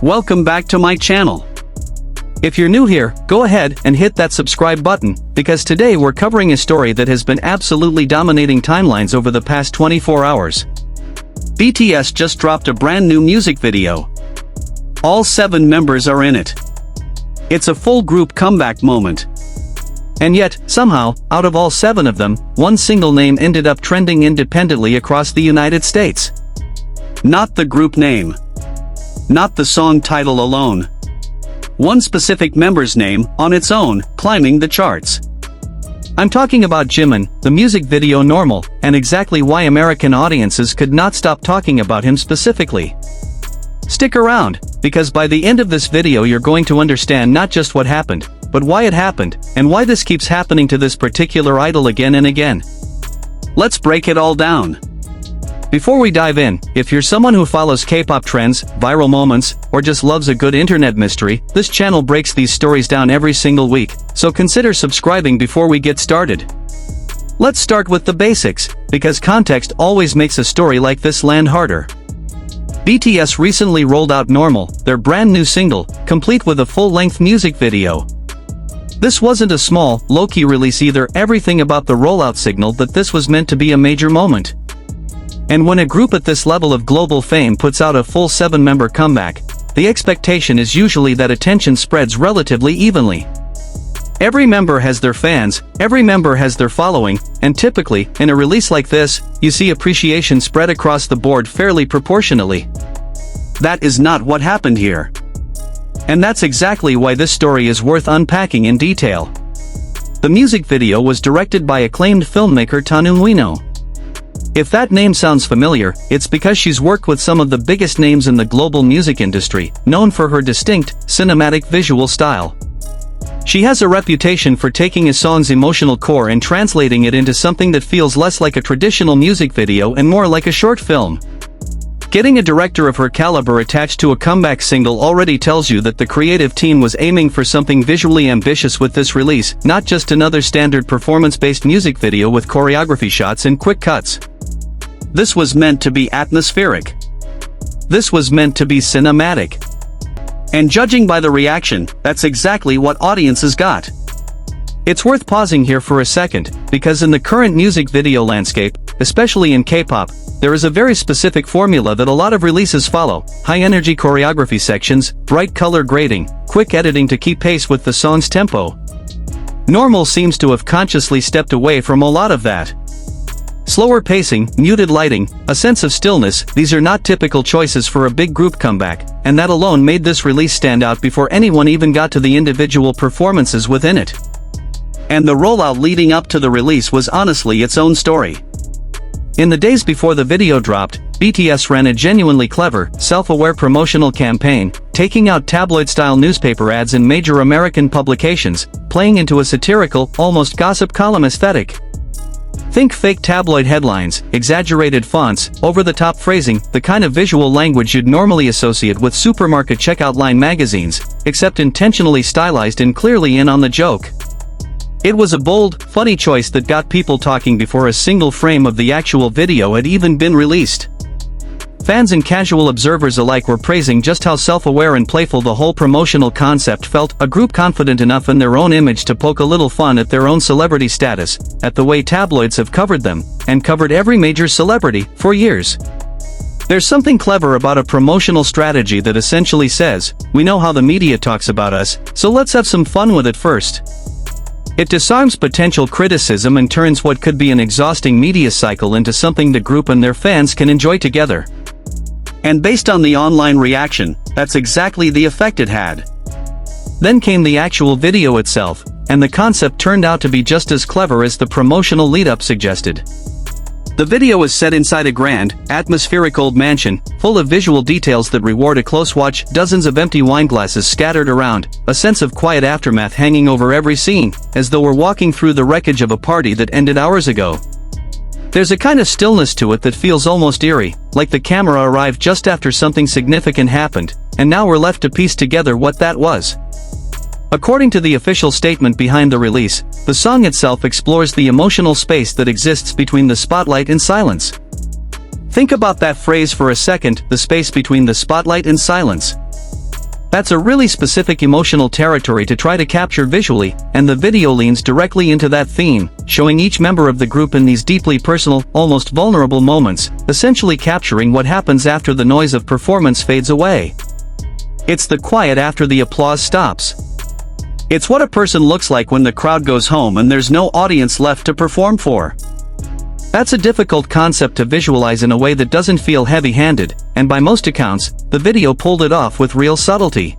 Welcome back to my channel. If you're new here, go ahead and hit that subscribe button, because today we're covering a story that has been absolutely dominating timelines over the past 24 hours. BTS just dropped a brand new music video. All 7 members are in it. It's a full group comeback moment. And yet, somehow, out of all 7 of them, one single name ended up trending independently across the United States. Not the group name. Not the song title alone. One specific member's name, on its own, climbing the charts. I'm talking about Jimin, the music video Normal, and exactly why American audiences could not stop talking about him specifically. Stick around, because by the end of this video you're going to understand not just what happened, but why it happened, and why this keeps happening to this particular idol again and again. Let's break it all down. Before we dive in, if you're someone who follows K-pop trends, viral moments, or just loves a good internet mystery, this channel breaks these stories down every single week, so consider subscribing before we get started. Let's start with the basics, because context always makes a story like this land harder. BTS recently rolled out Normal, their brand new single, complete with a full-length music video. This wasn't a small, low-key release either. Everything about the rollout signaled that this was meant to be a major moment. And when a group at this level of global fame puts out a full 7-member comeback, the expectation is usually that attention spreads relatively evenly. Every member has their fans, every member has their following, and typically, in a release like this, you see appreciation spread across the board fairly proportionally. That is not what happened here. And that's exactly why this story is worth unpacking in detail. The music video was directed by acclaimed filmmaker Tanu Ueno. If that name sounds familiar, it's because she's worked with some of the biggest names in the global music industry, known for her distinct, cinematic visual style. She has a reputation for taking a song's emotional core and translating it into something that feels less like a traditional music video and more like a short film. Getting a director of her caliber attached to a comeback single already tells you that the creative team was aiming for something visually ambitious with this release, not just another standard performance-based music video with choreography shots and quick cuts. This was meant to be atmospheric. This was meant to be cinematic. And judging by the reaction, that's exactly what audiences got. It's worth pausing here for a second, because in the current music video landscape, especially in K-pop, there is a very specific formula that a lot of releases follow: high-energy choreography sections, bright color grading, quick editing to keep pace with the song's tempo. Normal seems to have consciously stepped away from a lot of that. Slower pacing, muted lighting, a sense of stillness, these are not typical choices for a big group comeback, and that alone made this release stand out before anyone even got to the individual performances within it. And the rollout leading up to the release was honestly its own story. In the days before the video dropped, BTS ran a genuinely clever, self-aware promotional campaign, taking out tabloid-style newspaper ads in major American publications, playing into a satirical, almost gossip column aesthetic. Think fake tabloid headlines, exaggerated fonts, over-the-top phrasing, the kind of visual language you'd normally associate with supermarket checkout line magazines, except intentionally stylized and clearly in on the joke. It was a bold, funny choice that got people talking before a single frame of the actual video had even been released. Fans and casual observers alike were praising just how self-aware and playful the whole promotional concept felt, a group confident enough in their own image to poke a little fun at their own celebrity status, at the way tabloids have covered them, and covered every major celebrity, for years. There's something clever about a promotional strategy that essentially says, we know how the media talks about us, so let's have some fun with it first. It disarms potential criticism and turns what could be an exhausting media cycle into something the group and their fans can enjoy together. And based on the online reaction, that's exactly the effect it had. Then came the actual video itself, and the concept turned out to be just as clever as the promotional lead-up suggested. The video is set inside a grand, atmospheric old mansion, full of visual details that reward a close watch, dozens of empty wine glasses scattered around, a sense of quiet aftermath hanging over every scene, as though we're walking through the wreckage of a party that ended hours ago. There's a kind of stillness to it that feels almost eerie, like the camera arrived just after something significant happened, and now we're left to piece together what that was. According to the official statement behind the release, the song itself explores the emotional space that exists between the spotlight and silence. Think about that phrase for a second, the space between the spotlight and silence. That's a really specific emotional territory to try to capture visually, and the video leans directly into that theme, showing each member of the group in these deeply personal, almost vulnerable moments, essentially capturing what happens after the noise of performance fades away. It's the quiet after the applause stops. It's what a person looks like when the crowd goes home and there's no audience left to perform for. That's a difficult concept to visualize in a way that doesn't feel heavy-handed, and by most accounts, the video pulled it off with real subtlety.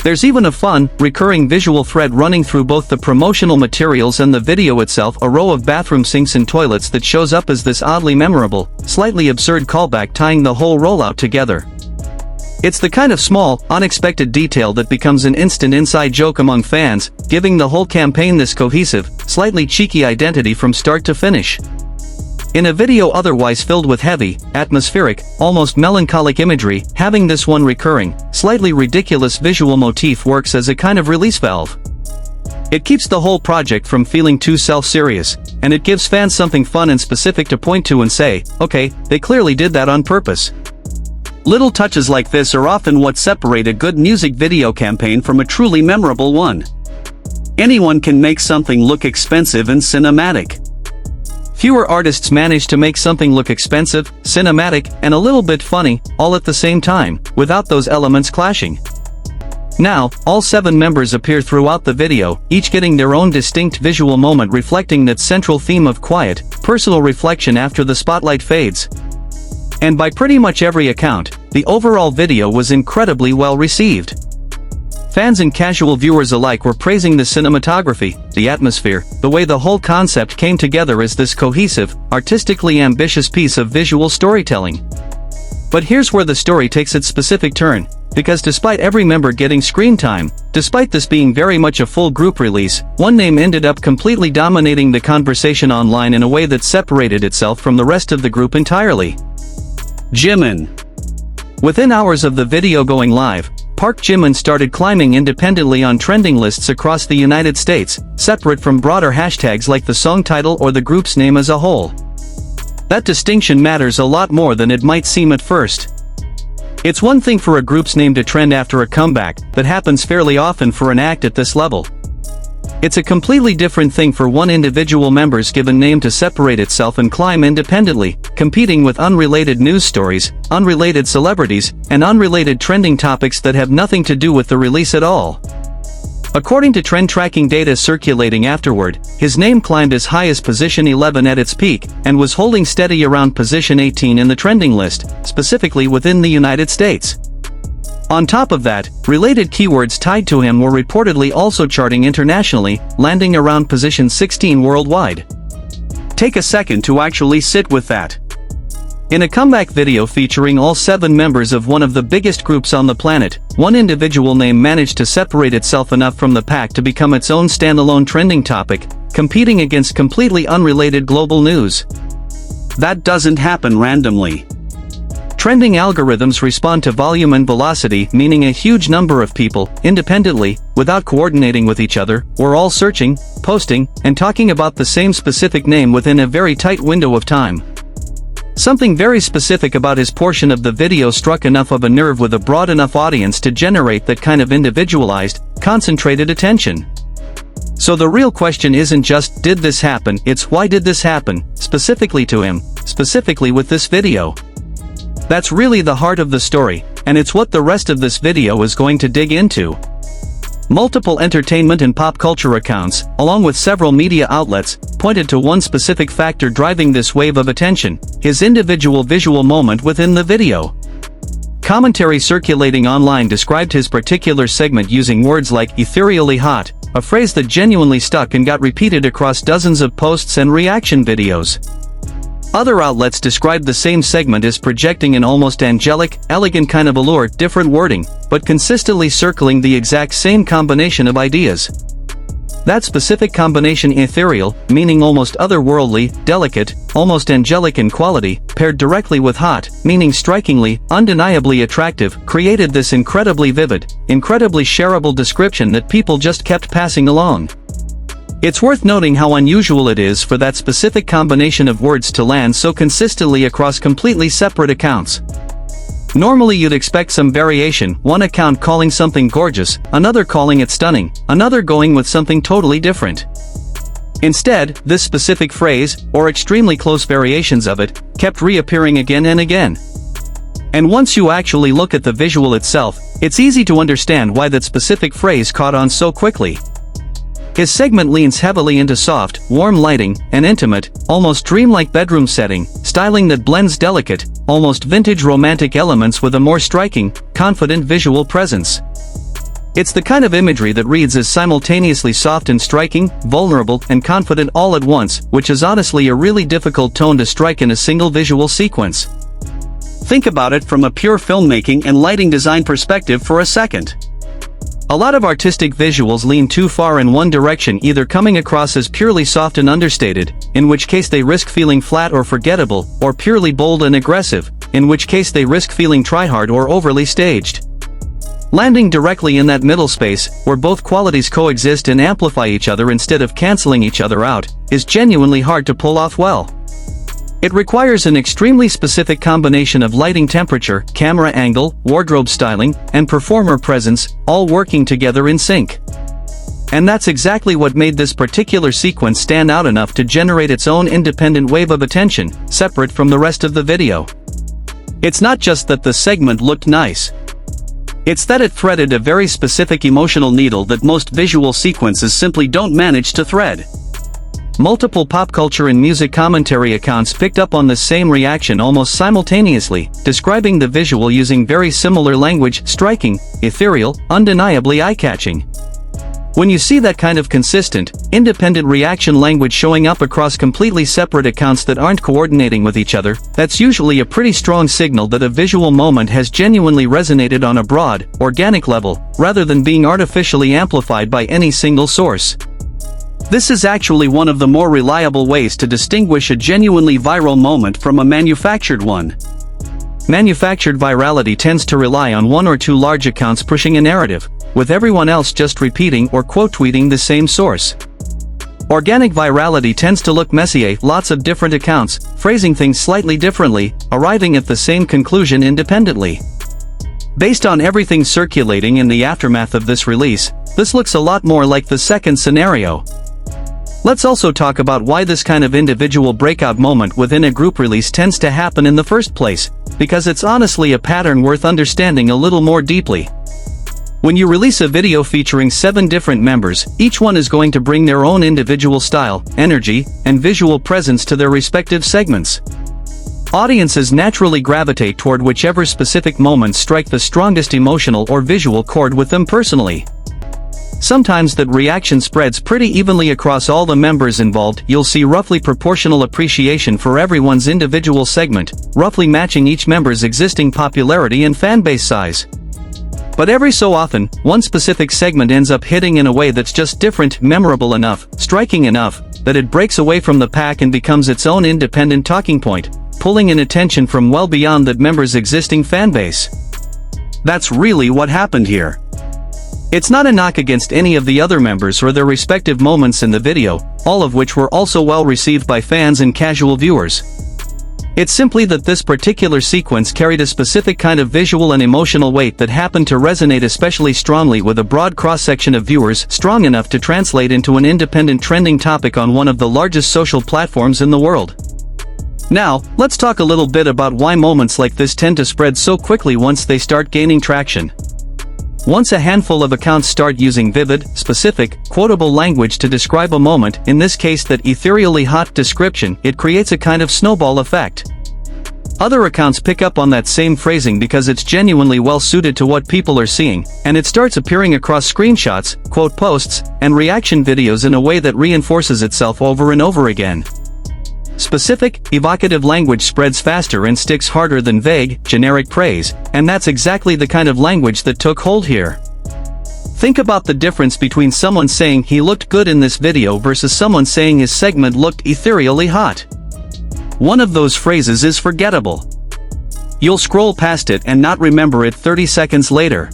There's even a fun, recurring visual thread running through both the promotional materials and the video itself, a row of bathroom sinks and toilets that shows up as this oddly memorable, slightly absurd callback tying the whole rollout together. It's the kind of small, unexpected detail that becomes an instant inside joke among fans, giving the whole campaign this cohesive, slightly cheeky identity from start to finish. In a video otherwise filled with heavy, atmospheric, almost melancholic imagery, having this one recurring, slightly ridiculous visual motif works as a kind of release valve. It keeps the whole project from feeling too self-serious, and it gives fans something fun and specific to point to and say, okay, they clearly did that on purpose. Little touches like this are often what separate a good music video campaign from a truly memorable one. Anyone can make something look expensive and cinematic. Fewer artists manage to make something look expensive, cinematic, and a little bit funny, all at the same time, without those elements clashing. Now, all 7 members appear throughout the video, each getting their own distinct visual moment reflecting that central theme of quiet, personal reflection after the spotlight fades. And by pretty much every account, the overall video was incredibly well received. Fans and casual viewers alike were praising the cinematography, the atmosphere, the way the whole concept came together as this cohesive, artistically ambitious piece of visual storytelling. But here's where the story takes its specific turn, because despite every member getting screen time, despite this being very much a full group release, one name ended up completely dominating the conversation online in a way that separated itself from the rest of the group entirely. Jimin. Within hours of the video going live, ParkJimin started climbing independently on trending lists across the United States, separate from broader hashtags like the song title or the group's name as a whole. That distinction matters a lot more than it might seem at first. It's one thing for a group's name to trend after a comeback, that happens fairly often for an act at this level. It's a completely different thing for one individual member's given name to separate itself and climb independently, competing with unrelated news stories, unrelated celebrities, and unrelated trending topics that have nothing to do with the release at all. According to trend tracking data circulating afterward, his name climbed as high as position 11 at its peak, and was holding steady around position 18 in the trending list, specifically within the United States. On top of that, related keywords tied to him were reportedly also charting internationally, landing around position 16 worldwide. Take a second to actually sit with that. In a comeback video featuring all 7 members of one of the biggest groups on the planet, one individual name managed to separate itself enough from the pack to become its own standalone trending topic, competing against completely unrelated global news. That doesn't happen randomly. Trending algorithms respond to volume and velocity, meaning a huge number of people, independently, without coordinating with each other, were all searching, posting, and talking about the same specific name within a very tight window of time. Something very specific about his portion of the video struck enough of a nerve with a broad enough audience to generate that kind of individualized, concentrated attention. So the real question isn't just, did this happen, it's why did this happen, specifically to him, specifically with this video. That's really the heart of the story, and it's what the rest of this video is going to dig into. Multiple entertainment and pop culture accounts, along with several media outlets, pointed to one specific factor driving this wave of attention: his individual visual moment within the video. Commentary circulating online described his particular segment using words like ethereally hot, a phrase that genuinely stuck and got repeated across dozens of posts and reaction videos. Other outlets described the same segment as projecting an almost angelic, elegant kind of allure, different wording, but consistently circling the exact same combination of ideas. That specific combination, ethereal, meaning almost otherworldly, delicate, almost angelic in quality, paired directly with hot, meaning strikingly, undeniably attractive, created this incredibly vivid, incredibly shareable description that people just kept passing along. It's worth noting how unusual it is for that specific combination of words to land so consistently across completely separate accounts. Normally you'd expect some variation, one account calling something gorgeous, another calling it stunning, another going with something totally different. Instead, this specific phrase, or extremely close variations of it, kept reappearing again and again. And once you actually look at the visual itself, it's easy to understand why that specific phrase caught on so quickly. His segment leans heavily into soft, warm lighting, and intimate, almost dreamlike bedroom setting, styling that blends delicate, almost vintage romantic elements with a more striking, confident visual presence. It's the kind of imagery that reads as simultaneously soft and striking, vulnerable and confident all at once, which is honestly a really difficult tone to strike in a single visual sequence. Think about it from a pure filmmaking and lighting design perspective for a second. A lot of artistic visuals lean too far in one direction, either coming across as purely soft and understated, in which case they risk feeling flat or forgettable, or purely bold and aggressive, in which case they risk feeling tryhard or overly staged. Landing directly in that middle space, where both qualities coexist and amplify each other instead of canceling each other out, is genuinely hard to pull off well. It requires an extremely specific combination of lighting temperature, camera angle, wardrobe styling, and performer presence, all working together in sync. And that's exactly what made this particular sequence stand out enough to generate its own independent wave of attention, separate from the rest of the video. It's not just that the segment looked nice. It's that it threaded a very specific emotional needle that most visual sequences simply don't manage to thread. Multiple pop culture and music commentary accounts picked up on the same reaction almost simultaneously, describing the visual using very similar language: striking, ethereal, undeniably eye-catching. When you see that kind of consistent, independent reaction language showing up across completely separate accounts that aren't coordinating with each other, that's usually a pretty strong signal that a visual moment has genuinely resonated on a broad, organic level, rather than being artificially amplified by any single source. This is actually one of the more reliable ways to distinguish a genuinely viral moment from a manufactured one. Manufactured virality tends to rely on one or two large accounts pushing a narrative, with everyone else just repeating or quote-tweeting the same source. Organic virality tends to look messier, lots of different accounts, phrasing things slightly differently, arriving at the same conclusion independently. Based on everything circulating in the aftermath of this release, this looks a lot more like the second scenario. Let's also talk about why this kind of individual breakout moment within a group release tends to happen in the first place, because it's honestly a pattern worth understanding a little more deeply. When you release a video featuring 7 different members, each one is going to bring their own individual style, energy, and visual presence to their respective segments. Audiences naturally gravitate toward whichever specific moments strike the strongest emotional or visual chord with them personally. Sometimes that reaction spreads pretty evenly across all the members involved. You'll see roughly proportional appreciation for everyone's individual segment, roughly matching each member's existing popularity and fanbase size. But every so often, one specific segment ends up hitting in a way that's just different, memorable enough, striking enough, that it breaks away from the pack and becomes its own independent talking point, pulling in attention from well beyond that member's existing fanbase. That's really what happened here. It's not a knock against any of the other members or their respective moments in the video, all of which were also well received by fans and casual viewers. It's simply that this particular sequence carried a specific kind of visual and emotional weight that happened to resonate especially strongly with a broad cross-section of viewers, strong enough to translate into an independent trending topic on one of the largest social platforms in the world. Now, let's talk a little bit about why moments like this tend to spread so quickly once they start gaining traction. Once a handful of accounts start using vivid, specific, quotable language to describe a moment, in this case that ethereally hot description, it creates a kind of snowball effect. Other accounts pick up on that same phrasing because it's genuinely well suited to what people are seeing, and it starts appearing across screenshots, quote posts, and reaction videos in a way that reinforces itself over and over again. Specific, evocative language spreads faster and sticks harder than vague, generic praise, and that's exactly the kind of language that took hold here. Think about the difference between someone saying he looked good in this video versus someone saying his segment looked ethereally hot. One of those phrases is forgettable. You'll scroll past it and not remember it 30 seconds later.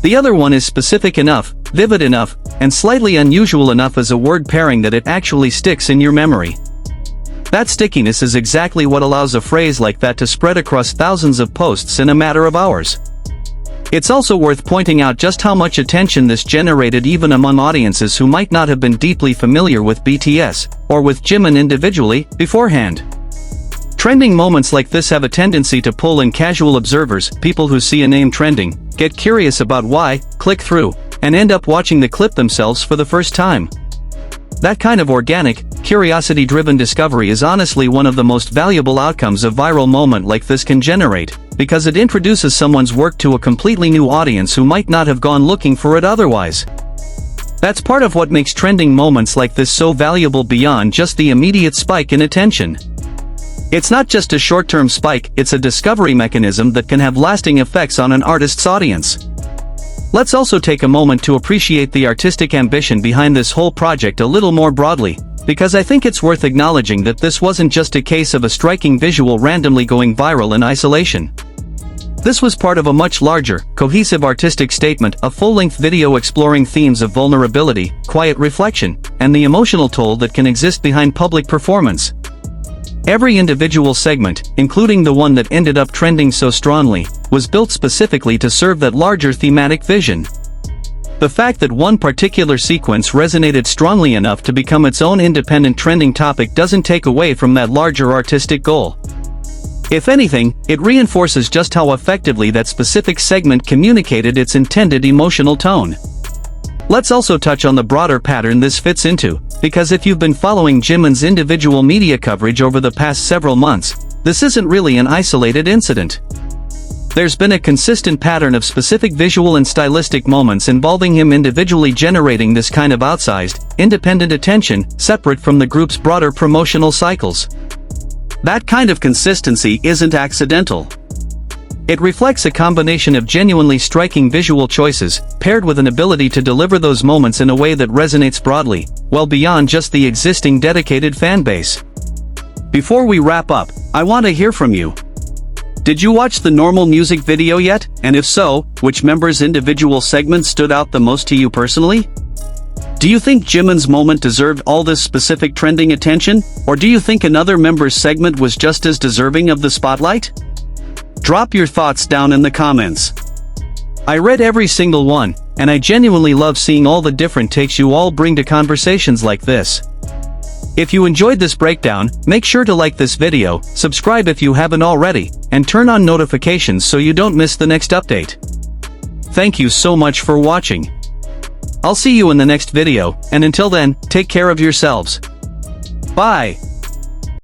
The other one is specific enough, vivid enough, and slightly unusual enough as a word pairing that it actually sticks in your memory. That stickiness is exactly what allows a phrase like that to spread across thousands of posts in a matter of hours. It's also worth pointing out just how much attention this generated even among audiences who might not have been deeply familiar with BTS, or with Jimin individually, beforehand. Trending moments like this have a tendency to pull in casual observers, people who see a name trending, get curious about why, click through, and end up watching the clip themselves for the first time. That kind of organic, curiosity-driven discovery is honestly one of the most valuable outcomes a viral moment like this can generate, because it introduces someone's work to a completely new audience who might not have gone looking for it otherwise. That's part of what makes trending moments like this so valuable beyond just the immediate spike in attention. It's not just a short-term spike, it's a discovery mechanism that can have lasting effects on an artist's audience. Let's also take a moment to appreciate the artistic ambition behind this whole project a little more broadly, because I think it's worth acknowledging that this wasn't just a case of a striking visual randomly going viral in isolation. This was part of a much larger, cohesive artistic statement, a full-length video exploring themes of vulnerability, quiet reflection, and the emotional toll that can exist behind public performance. Every individual segment, including the one that ended up trending so strongly, was built specifically to serve that larger thematic vision. The fact that one particular sequence resonated strongly enough to become its own independent trending topic doesn't take away from that larger artistic goal. If anything, it reinforces just how effectively that specific segment communicated its intended emotional tone. Let's also touch on the broader pattern this fits into, because if you've been following Jimin's individual media coverage over the past several months, this isn't really an isolated incident. There's been a consistent pattern of specific visual and stylistic moments involving him individually generating this kind of outsized, independent attention, separate from the group's broader promotional cycles. That kind of consistency isn't accidental. It reflects a combination of genuinely striking visual choices, paired with an ability to deliver those moments in a way that resonates broadly, well beyond just the existing dedicated fanbase. Before we wrap up, I want to hear from you. Did you watch the normal music video yet? And if so, which member's individual segment stood out the most to you personally? Do you think Jimin's moment deserved all this specific trending attention, or do you think another member's segment was just as deserving of the spotlight? Drop your thoughts down in the comments. I read every single one, and I genuinely love seeing all the different takes you all bring to conversations like this. If you enjoyed this breakdown, make sure to like this video, subscribe if you haven't already, and turn on notifications so you don't miss the next update. Thank you so much for watching. I'll see you in the next video, and until then, take care of yourselves. Bye!